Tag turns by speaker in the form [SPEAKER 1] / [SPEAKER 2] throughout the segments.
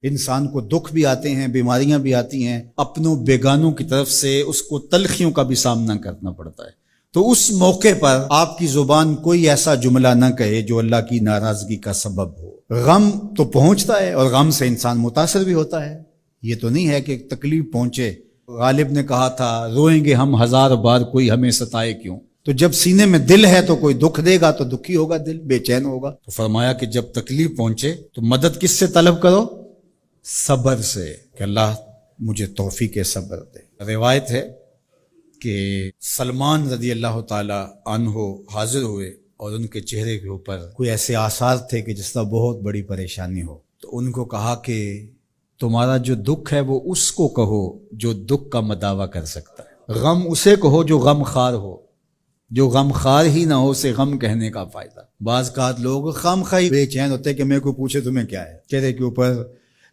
[SPEAKER 1] انسان کو دکھ بھی آتے ہیں، بیماریاں بھی آتی ہیں، اپنوں بیگانوں کی طرف سے اس کو تلخیوں کا بھی سامنا کرنا پڑتا ہے۔ تو اس موقع پر آپ کی زبان کوئی ایسا جملہ نہ کہے جو اللہ کی ناراضگی کا سبب ہو۔ غم تو پہنچتا ہے اور غم سے انسان متاثر بھی ہوتا ہے، یہ تو نہیں ہے کہ تکلیف پہنچے۔ غالب نے کہا تھا روئیں گے ہم 1000 بار کوئی ہمیں ستائے کیوں۔ تو جب سینے میں دل ہے تو کوئی دکھ دے گا تو دکھی ہوگا، دل بے چین ہوگا۔ تو فرمایا کہ جب تکلیف پہنچے تو مدد کس سے طلب کرو؟ صبر سے، کہ اللہ مجھے توفیق صبر دے۔ روایت ہے کہ سلمان رضی اللہ تعالی عنہ حاضر ہوئے اور ان کے چہرے کے اوپر کوئی ایسے آثار تھے کہ جس طرح بہت بڑی پریشانی ہو۔ تو ان کو کہا کہ تمہارا جو دکھ ہے وہ اس کو کہو جو دکھ کا مداوع کر سکتا ہے، غم اسے کہو جو غم خار ہو، جو غم خار ہی نہ ہو اسے غم کہنے کا فائدہ۔ بعض اوقات لوگ خام خواہ بے چین ہوتے کہ میرے کو پوچھے تمہیں کیا ہے، چہرے کے اوپر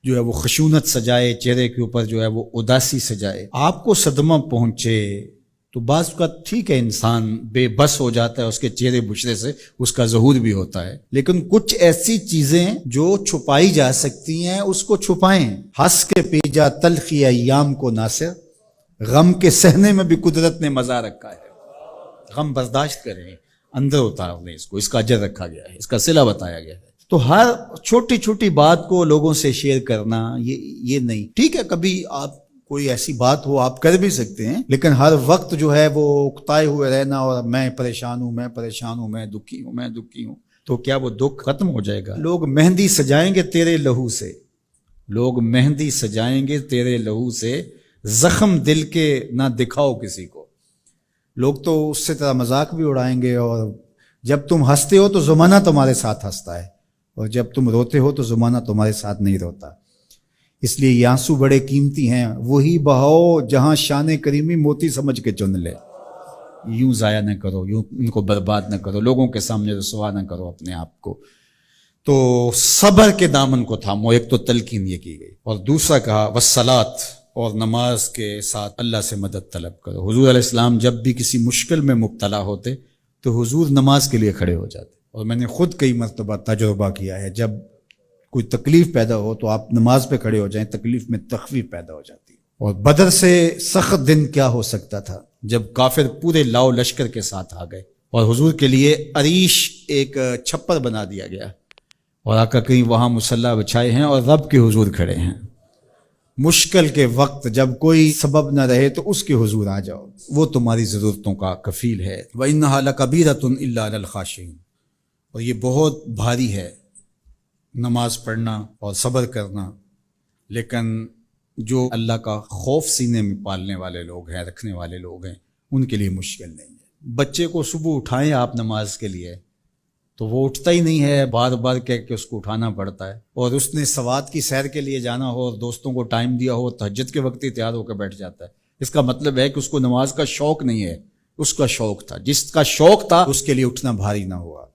[SPEAKER 1] جو ہے وہ خشونت سجائے، چہرے کے اوپر جو ہے وہ اداسی سجائے۔ آپ کو صدمہ پہنچے تو بعض کا ٹھیک ہے، انسان بے بس ہو جاتا ہے، اس کے چہرے بچھڑے سے اس کا ظہور بھی ہوتا ہے، لیکن کچھ ایسی چیزیں جو چھپائی جا سکتی ہیں اس کو چھپائیں۔ ہنس کے پی جا تلخی ایام کو ناصر، غم کے سہنے میں بھی قدرت نے مزہ رکھا ہے۔ غم برداشت کریں، اندر اتار لیں اس کو، اس کا اجر رکھا گیا ہے، اس کا صلہ بتایا گیا ہے۔ تو ہر چھوٹی چھوٹی بات کو لوگوں سے شیئر کرنا یہ نہیں ٹھیک ہے، کبھی آپ کوئی ایسی بات ہو آپ کر بھی سکتے ہیں، لیکن ہر وقت جو ہے وہ اکتائے ہوئے رہنا اور میں پریشان ہوں، میں پریشان ہوں، میں دکھی ہوں، میں دکھی ہوں، تو کیا وہ دکھ ختم ہو جائے گا؟ لوگ مہندی سجائیں گے تیرے لہو سے، لوگ مہندی سجائیں گے تیرے لہو سے، زخم دل کے نہ دکھاؤ کسی کو۔ لوگ تو اس سے طرح مذاق بھی اڑائیں گے، اور جب تم ہنستے ہو تو زمانہ تمہارے ساتھ ہنستا ہے، اور جب تم روتے ہو تو زمانہ تمہارے ساتھ نہیں روتا۔ اس لیے یہ آنسو بڑے قیمتی ہیں، وہی بہاؤ جہاں شان کریمی موتی سمجھ کے چن لے۔ یوں ضائع نہ کرو، یوں ان کو برباد نہ کرو، لوگوں کے سامنے رسوا نہ کرو اپنے آپ کو۔ تو صبر کے دامن کو تھامو، ایک تو تلقین یہ کی گئی، اور دوسرا کہا والصلاۃ، اور نماز کے ساتھ اللہ سے مدد طلب کرو۔ حضور علیہ السلام جب بھی کسی مشکل میں مبتلا ہوتے تو حضور نماز کے لیے کھڑے ہو جاتے، اور میں نے خود کئی مرتبہ تجربہ کیا ہے، جب کوئی تکلیف پیدا ہو تو آپ نماز پہ کھڑے ہو جائیں، تکلیف میں تخفیف پیدا ہو جاتی ہے۔ اور بدر سے سخت دن کیا ہو سکتا تھا جب کافر پورے لاؤ لشکر کے ساتھ آ گئے، اور حضور کے لیے عریش ایک چھپر بنا دیا گیا، اور آقا کہیں وہاں مصلی بچھائے ہیں اور رب کے حضور کھڑے ہیں۔ مشکل کے وقت جب کوئی سبب نہ رہے تو اس کے حضور آ جاؤ، وہ تمہاری ضرورتوں کا کفیل ہے۔ وَإِنَّهَا لَكَبِيرَةٌ إِلَّا عَلَى الْخَاشِعِينَ، اور یہ بہت بھاری ہے نماز پڑھنا اور صبر کرنا، لیکن جو اللہ کا خوف سینے میں پالنے والے لوگ ہیں، رکھنے والے لوگ ہیں، ان کے لیے مشکل نہیں ہے۔ بچے کو صبح اٹھائیں آپ نماز کے لیے تو وہ اٹھتا ہی نہیں ہے، بار بار کہہ کے اس کو اٹھانا پڑتا ہے، اور اس نے سوات کی سیر کے لیے جانا ہو اور دوستوں کو ٹائم دیا ہو، تہجد کے وقت ہی تیار ہو کے بیٹھ جاتا ہے۔ اس کا مطلب ہے کہ اس کو نماز کا شوق نہیں ہے، اس کا شوق تھا، جس کا شوق تھا اس کے لیے اٹھنا بھاری نہ ہوا۔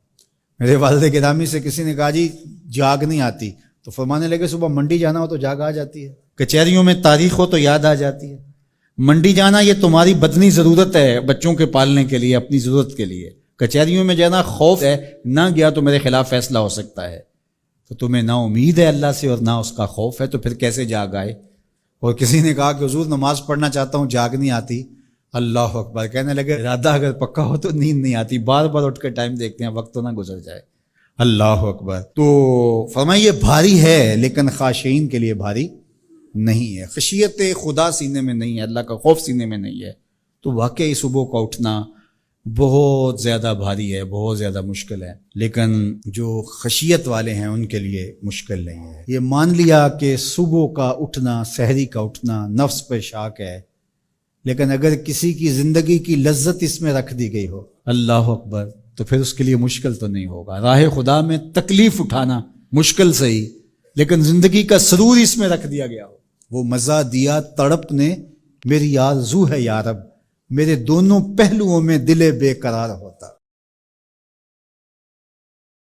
[SPEAKER 1] میرے والد گرامی سے کسی نے کہا جی جاگ نہیں آتی، تو فرمانے لگے صبح منڈی جانا ہو تو جاگ آ جاتی ہے، کچہریوں میں تاریخ ہو تو یاد آ جاتی ہے۔ منڈی جانا یہ تمہاری بدنی ضرورت ہے بچوں کے پالنے کے لیے، اپنی ضرورت کے لیے۔ کچہریوں میں جانا خوف ہے، نہ گیا تو میرے خلاف فیصلہ ہو سکتا ہے، تو تمہیں نہ امید ہے اللہ سے اور نہ اس کا خوف ہے، تو پھر کیسے جاگ آئے؟ اور کسی نے کہا کہ حضور نماز پڑھنا چاہتا ہوں، جاگ نہیں آتی۔ اللہ اکبر، کہنے لگے ارادہ اگر پکا ہو تو نیند نہیں آتی، بار بار اٹھ کے ٹائم دیکھتے ہیں وقت تو نہ گزر جائے۔ اللہ اکبر۔ تو فرمایا یہ بھاری ہے لیکن خاشعین کے لیے بھاری نہیں ہے، خشیت خدا سینے میں نہیں ہے، اللہ کا خوف سینے میں نہیں ہے، تو واقعی صبح کا اٹھنا بہت زیادہ بھاری ہے، بہت زیادہ مشکل ہے، لیکن جو خشیت والے ہیں ان کے لیے مشکل نہیں ہے۔ یہ مان لیا کہ صبح کا اٹھنا، سحری کا اٹھنا نفس پہ شاک ہے، لیکن اگر کسی کی زندگی کی لذت اس میں رکھ دی گئی ہو، اللہ اکبر، تو پھر اس کے لیے مشکل تو نہیں ہوگا۔ راہ خدا میں تکلیف اٹھانا مشکل صحیح، لیکن زندگی کا سرور اس میں رکھ دیا گیا ہو۔ وہ مزہ دیا تڑپ نے میری آرزو ہے یا رب، میرے دونوں پہلوؤں میں دل بے قرار ہوتا۔